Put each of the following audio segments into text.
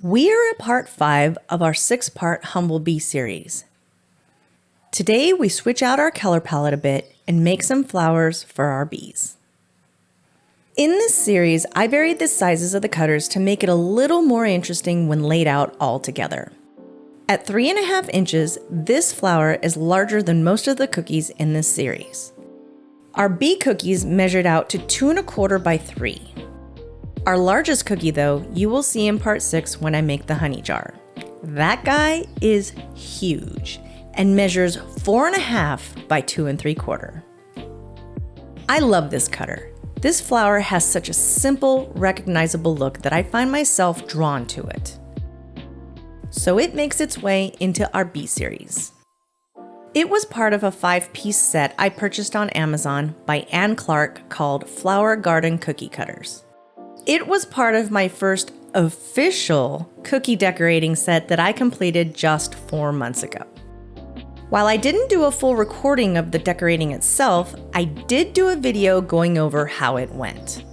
We are at part 5 of our 6-part Humblebee series. Today we switch out our color palette a bit and make some flowers for our bees. In this series, I varied the sizes of the cutters to make it a little more interesting when laid out all together. At 3.5 inches, this flower is larger than most of the cookies in this series. Our bee cookies measured out to 2.25 by 3. Our largest cookie, though, you will see in part 6 when I make the honey jar. That guy is huge and measures 4.5 by 2.75. I love this cutter. This flower has such a simple, recognizable look that I find myself drawn to it. So it makes its way into our bee series. It was part of a 5-piece set I purchased on Amazon by Ann Clark called Flower Garden Cookie Cutters. It was part of my first official cookie decorating set that I completed just 4 months ago. While I didn't do a full recording of the decorating itself, I did do a video going over how it went.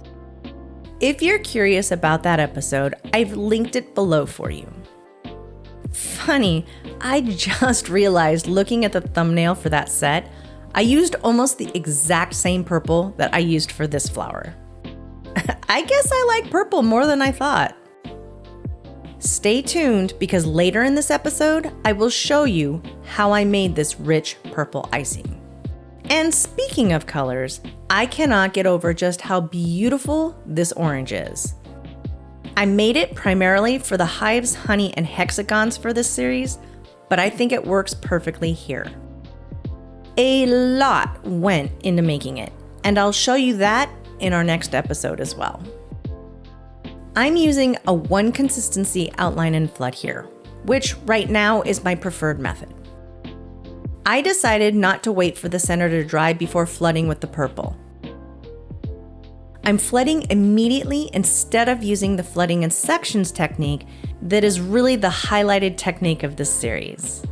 If you're curious about that episode, I've linked it below for you. Funny, I just realized looking at the thumbnail for that set, I used almost the exact same purple that I used for this flower. I guess I like purple more than I thought. Stay tuned because later in this episode, I will show you how I made this rich purple icing. And speaking of colors, I cannot get over just how beautiful this orange is. I made it primarily for the hives, honey, and hexagons for this series, but I think it works perfectly here. A lot went into making it, and I'll show you that in our next episode as well. I'm using a 1 consistency outline and flood here, which right now is my preferred method. I decided not to wait for the center to dry before flooding with the purple. I'm flooding immediately instead of using the flooding in sections technique that is really the highlighted technique of this series.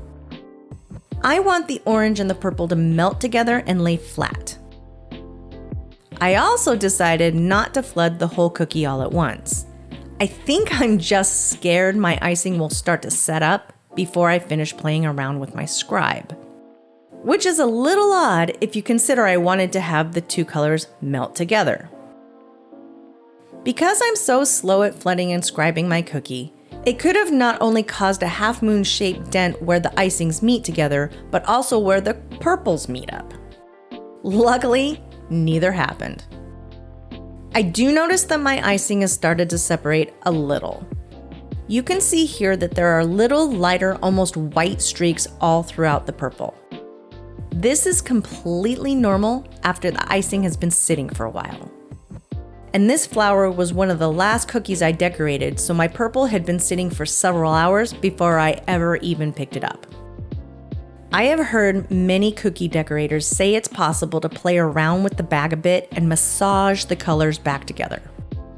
I want the orange and the purple to melt together and lay flat. I also decided not to flood the whole cookie all at once. I think I'm just scared my icing will start to set up before I finish playing around with my scribe. Which is a little odd if you consider I wanted to have the 2 colors melt together. Because I'm so slow at flooding and scribing my cookie, it could have not only caused a half-moon shaped dent where the icings meet together, but also where the purples meet up. Luckily, neither happened. I do notice that my icing has started to separate a little. You can see here that there are little lighter, almost white streaks all throughout the purple. This is completely normal after the icing has been sitting for a while. And this flower was one of the last cookies I decorated, so my purple had been sitting for several hours before I ever even picked it up. I have heard many cookie decorators say it's possible to play around with the bag a bit and massage the colors back together.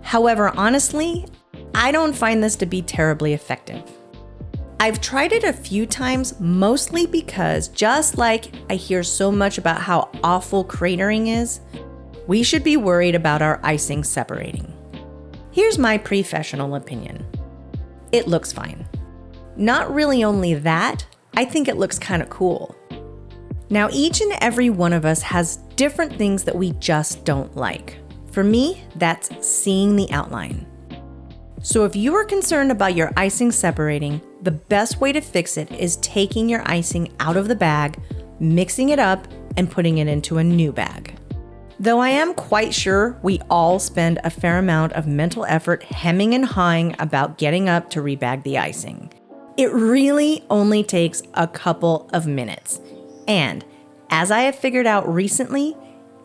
However, honestly, I don't find this to be terribly effective. I've tried it a few times, mostly because just like I hear so much about how awful cratering is, we should be worried about our icing separating. Here's my professional opinion. It looks fine. Not really only that, I think it looks kind of cool. Now, each and every one of us has different things that we just don't like. For me, that's seeing the outline. So if you are concerned about your icing separating, the best way to fix it is taking your icing out of the bag, mixing it up, and putting it into a new bag. Though I am quite sure we all spend a fair amount of mental effort hemming and hawing about getting up to rebag the icing. It really only takes a couple of minutes. And as I have figured out recently,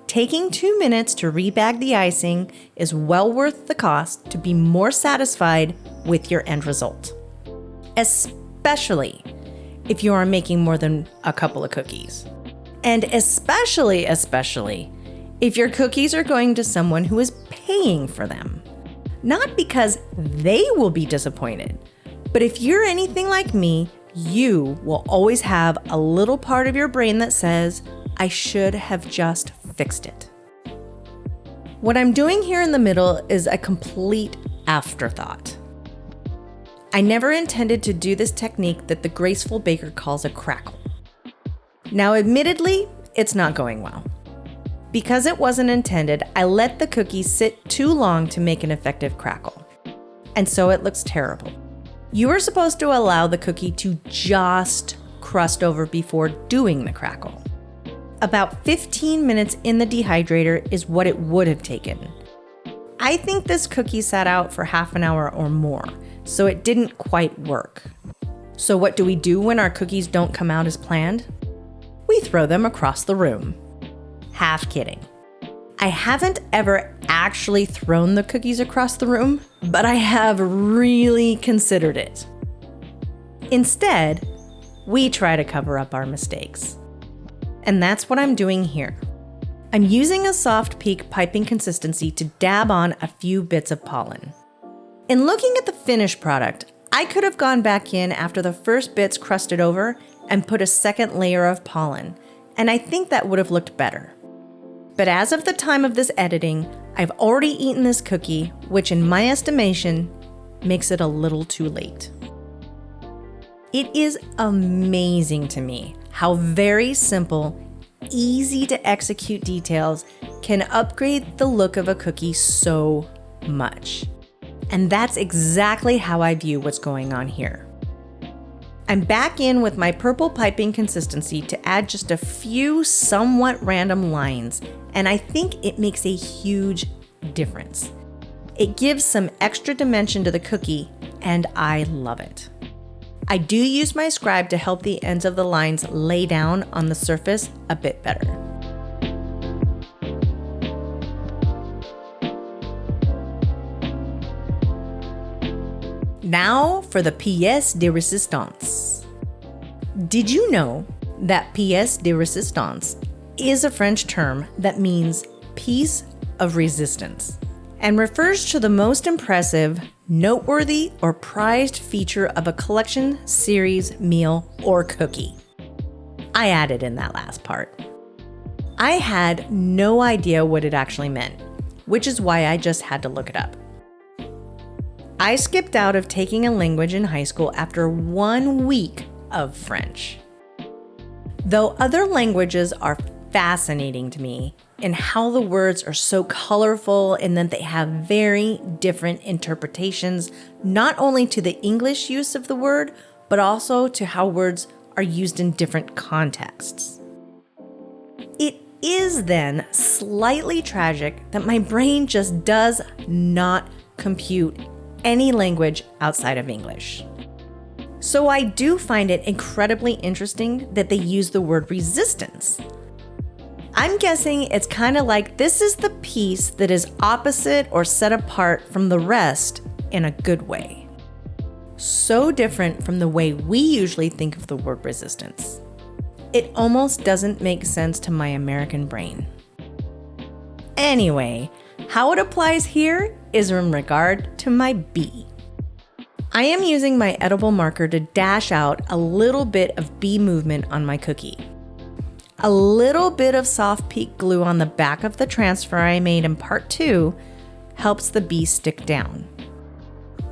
taking 2 minutes to rebag the icing is well worth the cost to be more satisfied with your end result. Especially if you are making more than a couple of cookies. And especially if your cookies are going to someone who is paying for them. Not because they will be disappointed, but if you're anything like me, you will always have a little part of your brain that says, I should have just fixed it. What I'm doing here in the middle is a complete afterthought. I never intended to do this technique that the graceful baker calls a crackle. Now, admittedly, it's not going well. Because it wasn't intended, I let the cookie sit too long to make an effective crackle. And so it looks terrible. You are supposed to allow the cookie to just crust over before doing the crackle. About 15 minutes in the dehydrator is what it would have taken. I think this cookie sat out for half an hour or more, so it didn't quite work. So what do we do when our cookies don't come out as planned? We throw them across the room. Half kidding. I haven't ever actually thrown the cookies across the room, but I have really considered it. Instead, we try to cover up our mistakes. And that's what I'm doing here. I'm using a soft peak piping consistency to dab on a few bits of pollen. In looking at the finished product, I could have gone back in after the first bits crusted over and put a second layer of pollen, and I think that would have looked better. But as of the time of this editing, I've already eaten this cookie, which in my estimation, makes it a little too late. It is amazing to me how very simple, easy to execute details can upgrade the look of a cookie so much. And that's exactly how I view what's going on here. I'm back in with my purple piping consistency to add just a few somewhat random lines, and I think it makes a huge difference. It gives some extra dimension to the cookie, and I love it. I do use my scribe to help the ends of the lines lay down on the surface a bit better. Now for the pièce de résistance. Did you know that pièce de résistance is a French term that means piece of resistance and refers to the most impressive, noteworthy, or prized feature of a collection, series, meal, or cookie? I added in that last part. I had no idea what it actually meant, which is why I just had to look it up. I skipped out of taking a language in high school after 1 week of French. Though other languages are fascinating to me in how the words are so colorful and that they have very different interpretations, not only to the English use of the word, but also to how words are used in different contexts. It is then slightly tragic that my brain just does not compute any language outside of English. So I do find it incredibly interesting that they use the word resistance. I'm guessing it's kind of like this is the piece that is opposite or set apart from the rest in a good way. So different from the way we usually think of the word resistance. It almost doesn't make sense to my American brain. Anyway, how it applies here is in regard to my bee. I am using my edible marker to dash out a little bit of bee movement on my cookie. A little bit of soft peak glue on the back of the transfer I made in part 2 helps the bee stick down.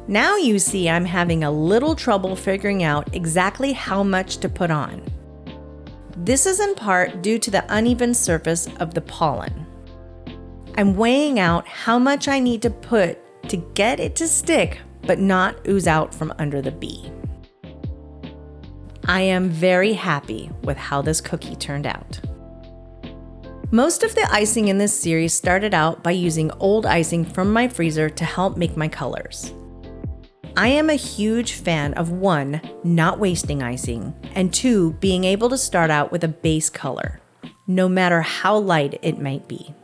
Now you see I'm having a little trouble figuring out exactly how much to put on. This is in part due to the uneven surface of the pollen. I'm weighing out how much I need to put to get it to stick but not ooze out from under the bee. I am very happy with how this cookie turned out. Most of the icing in this series started out by using old icing from my freezer to help make my colors. I am a huge fan of 1, not wasting icing, and 2, being able to start out with a base color, no matter how light it might be.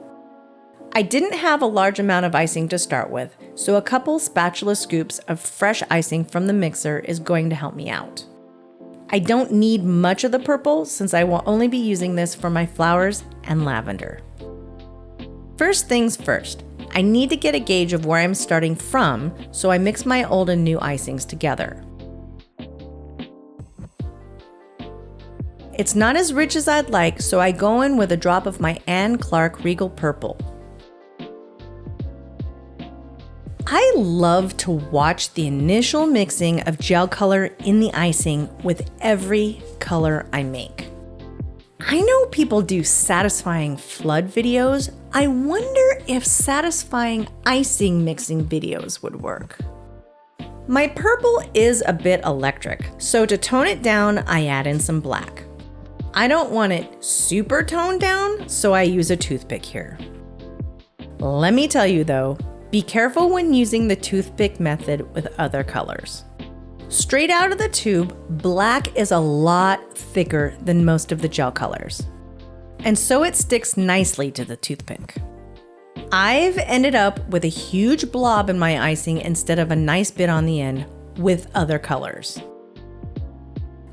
I didn't have a large amount of icing to start with, so a couple spatula scoops of fresh icing from the mixer is going to help me out. I don't need much of the purple since I will only be using this for my flowers and lavender. First things first, I need to get a gauge of where I'm starting from, so I mix my old and new icings together. It's not as rich as I'd like, so I go in with a drop of my Anne Clark Regal Purple. I love to watch the initial mixing of gel color in the icing with every color I make. I know people do satisfying flood videos. I wonder if satisfying icing mixing videos would work. My purple is a bit electric, so to tone it down, I add in some black. I don't want it super toned down, so I use a toothpick here. Let me tell you though, be careful when using the toothpick method with other colors. Straight out of the tube, black is a lot thicker than most of the gel colors, and so it sticks nicely to the toothpick. I've ended up with a huge blob in my icing instead of a nice bit on the end with other colors.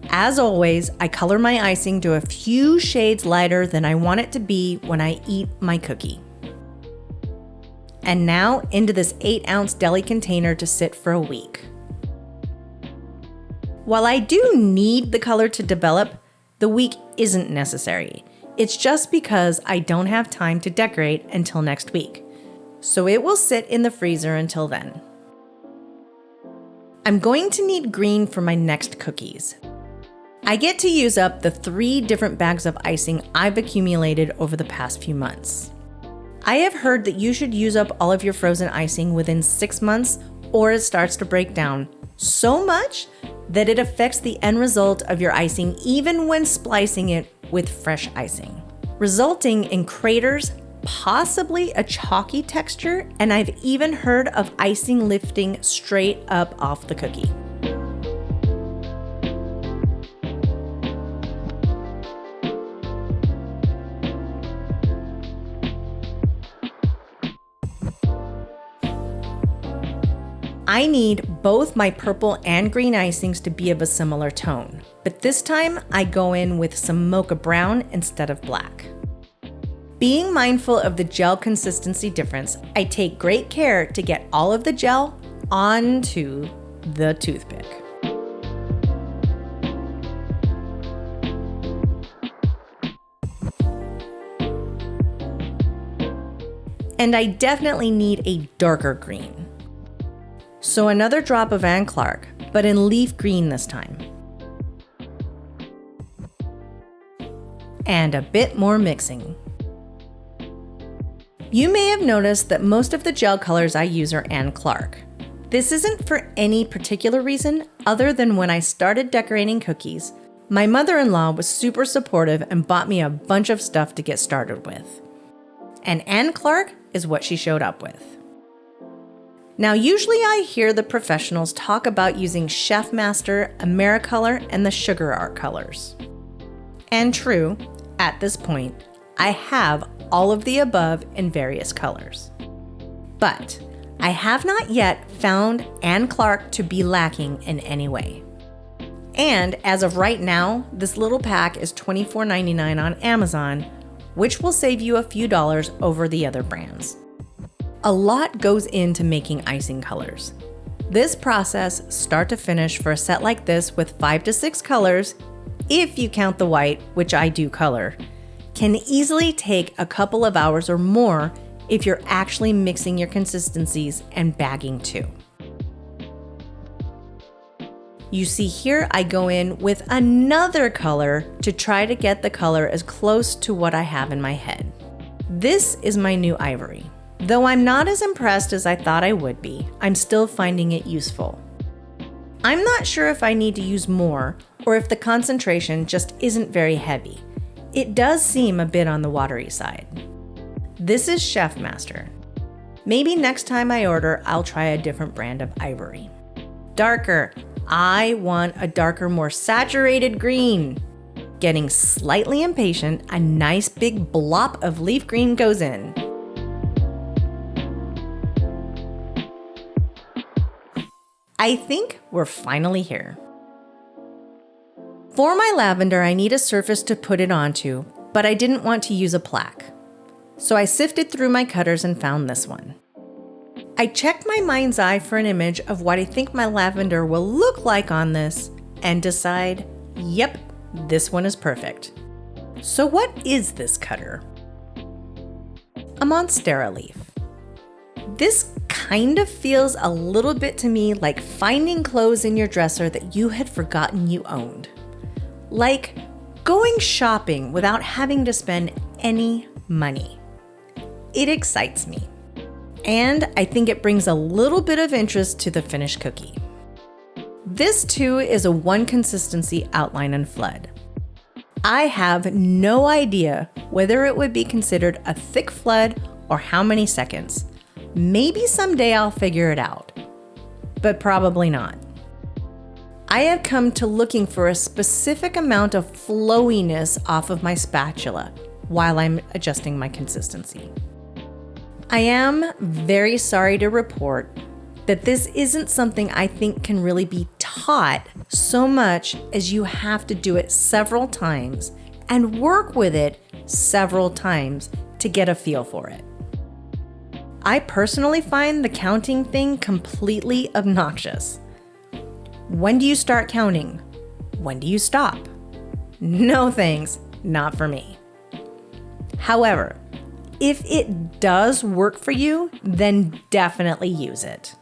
As always, I color my icing to a few shades lighter than I want it to be when I eat my cookie. And now into this 8-ounce deli container to sit for a week. While I do need the color to develop, the week isn't necessary. It's just because I don't have time to decorate until next week. So it will sit in the freezer until then. I'm going to need green for my next cookies. I get to use up the 3 different bags of icing I've accumulated over the past few months. I have heard that you should use up all of your frozen icing within 6 months or it starts to break down so much that it affects the end result of your icing even when splicing it with fresh icing, resulting in craters, possibly a chalky texture, and I've even heard of icing lifting straight up off the cookie. I need both my purple and green icings to be of a similar tone, but this time I go in with some mocha brown instead of black. Being mindful of the gel consistency difference, I take great care to get all of the gel onto the toothpick. And I definitely need a darker green. So another drop of Ann Clark, but in leaf green this time. And a bit more mixing. You may have noticed that most of the gel colors I use are Ann Clark. This isn't for any particular reason other than when I started decorating cookies, my mother-in-law was super supportive and bought me a bunch of stuff to get started with. And Ann Clark is what she showed up with. Now, usually I hear the professionals talk about using Chef Master, AmeriColor, and the Sugar Art colors. And true, at this point, I have all of the above in various colors. But I have not yet found Ann Clark to be lacking in any way. And as of right now, this little pack is $24.99 on Amazon, which will save you a few dollars over the other brands. A lot goes into making icing colors. This process, start to finish for a set like this with 5 to 6 colors, if you count the white, which I do color, can easily take a couple of hours or more if you're actually mixing your consistencies and bagging too. You see here I go in with another color to try to get the color as close to what I have in my head. This is my new ivory. Though I'm not as impressed as I thought I would be, I'm still finding it useful. I'm not sure if I need to use more or if the concentration just isn't very heavy. It does seem a bit on the watery side. This is Chef Master. Maybe next time I order, I'll try a different brand of ivory. Darker. I want a darker, more saturated green. Getting slightly impatient, a nice big blop of leaf green goes in. I think we're finally here. For my lavender, I need a surface to put it onto, but I didn't want to use a plaque. So I sifted through my cutters and found this one. I checked my mind's eye for an image of what I think my lavender will look like on this and decide, yep, this one is perfect. So what is this cutter? A monstera leaf. This kind of feels a little bit to me like finding clothes in your dresser that you had forgotten you owned. Like going shopping without having to spend any money. It excites me. And I think it brings a little bit of interest to the finished cookie. This too is a one consistency outline and flood. I have no idea whether it would be considered a thick flood or how many seconds. Maybe someday I'll figure it out, but probably not. I have come to looking for a specific amount of flowiness off of my spatula while I'm adjusting my consistency. I am very sorry to report that this isn't something I think can really be taught so much as you have to do it several times and work with it several times to get a feel for it. I personally find the counting thing completely obnoxious. When do you start counting? When do you stop? No thanks, not for me. However, if it does work for you, then definitely use it.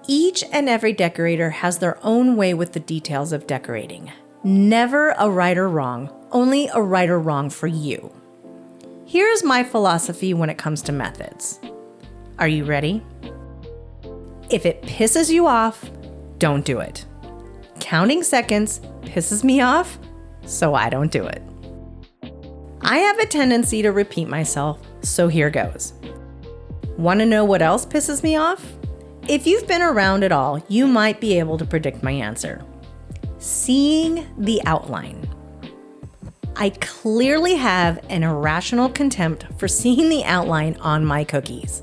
Each and every decorator has their own way with the details of decorating. Never a right or wrong, only a right or wrong for you. Here's my philosophy when it comes to methods. Are you ready? If it pisses you off, don't do it. Counting seconds pisses me off, so I don't do it. I have a tendency to repeat myself, so here goes. Want to know what else pisses me off? If you've been around at all, you might be able to predict my answer. Seeing the outline. I clearly have an irrational contempt for seeing the outline on my cookies.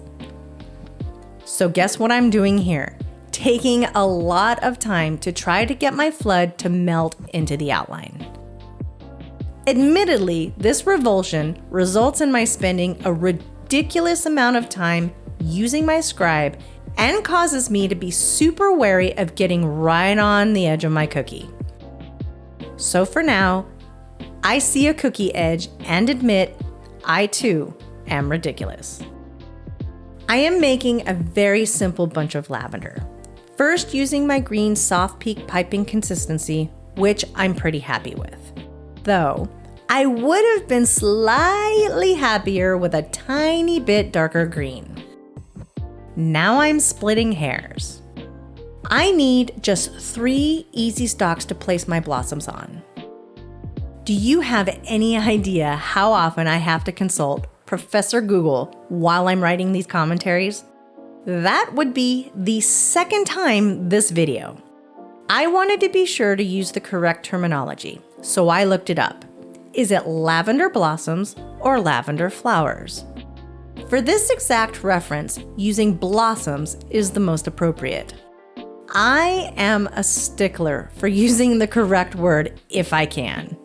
So guess what I'm doing here? Taking a lot of time to try to get my flood to melt into the outline. Admittedly, this revulsion results in my spending a ridiculous amount of time using my scribe and causes me to be super wary of getting right on the edge of my cookie. So for now, I see a cookie edge and admit I too am ridiculous. I am making a very simple bunch of lavender. First using my green soft peak piping consistency, which I'm pretty happy with. Though, I would have been slightly happier with a tiny bit darker green. Now I'm splitting hairs. I need just 3 easy stalks to place my blossoms on. Do you have any idea how often I have to consult Professor Google while I'm writing these commentaries? That would be the second time this video. I wanted to be sure to use the correct terminology, so I looked it up. Is it lavender blossoms or lavender flowers? For this exact reference, using blossoms is the most appropriate. I am a stickler for using the correct word if I can.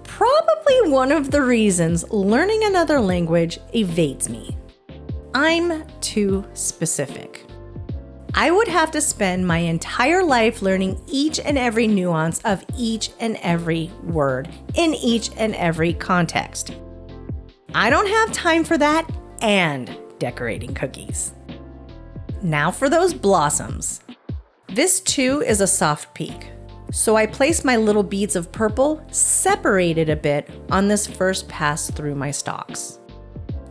Probably one of the reasons learning another language evades me. I'm too specific. I would have to spend my entire life learning each and every nuance of each and every word in each and every context. I don't have time for that and decorating cookies. Now for those blossoms. This too is a soft peak. So I place my little beads of purple separated a bit on this first pass through my stalks.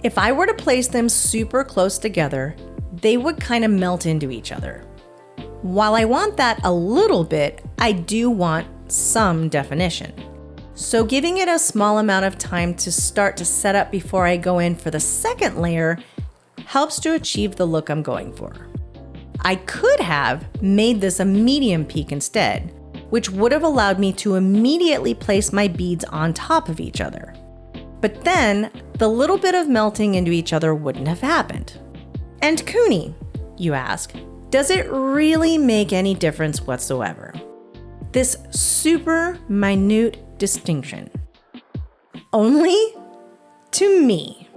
If I were to place them super close together, they would kind of melt into each other. While I want that a little bit, I do want some definition. So giving it a small amount of time to start to set up before I go in for the second layer helps to achieve the look I'm going for. I could have made this a medium peak instead, which would have allowed me to immediately place my beads on top of each other. But then, the little bit of melting into each other wouldn't have happened. And Kuny, you ask, does it really make any difference whatsoever? This super minute distinction. Only to me.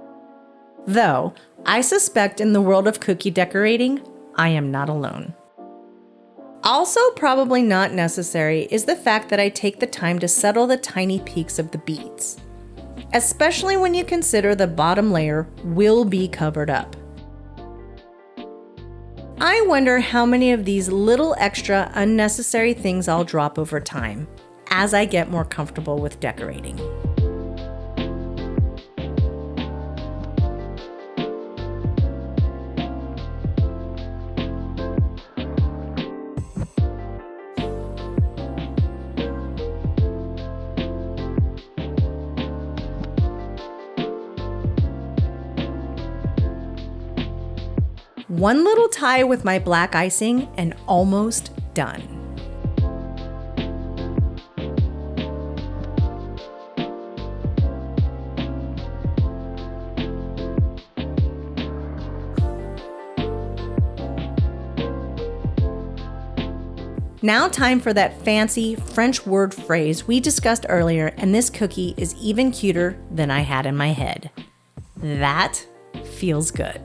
Though, I suspect in the world of cookie decorating, I am not alone. Also probably not necessary is the fact that I take the time to settle the tiny peaks of the beads, especially when you consider the bottom layer will be covered up. I wonder how many of these little extra unnecessary things I'll drop over time as I get more comfortable with decorating. One little tie with my black icing and almost done. Now time for that fancy French word phrase we discussed earlier, and this cookie is even cuter than I had in my head. That feels good.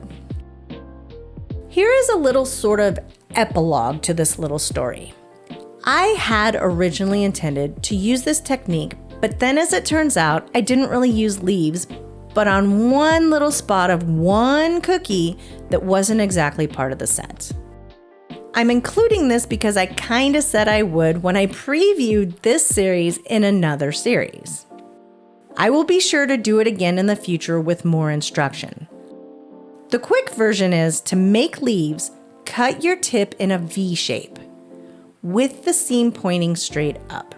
Here is a little sort of epilogue to this little story. I had originally intended to use this technique, but then as it turns out, I didn't really use leaves, but on one little spot of one cookie that wasn't exactly part of the set. I'm including this because I kinda said I would when I previewed this series in another series. I will be sure to do it again in the future with more instruction. The quick version is to make leaves, cut your tip in a V shape with the seam pointing straight up.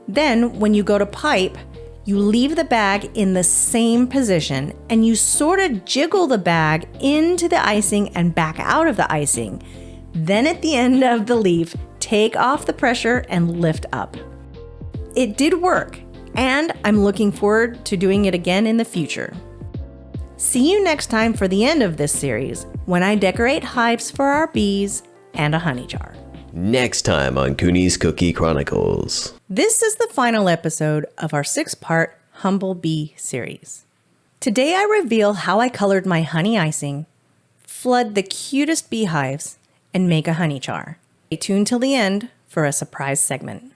Then when you go to pipe, you leave the bag in the same position and you sort of jiggle the bag into the icing and back out of the icing. Then at the end of the leaf, take off the pressure and lift up. It did work, and I'm looking forward to doing it again in the future. See you next time for the end of this series, when I decorate hives for our bees and a honey jar. Next time on Kuny's Cookie Chronicles. This is the final episode of our 6-part Humble Bee series. Today I reveal how I colored my honey icing, flood the cutest beehives, and make a honey jar. Stay tuned till the end for a surprise segment.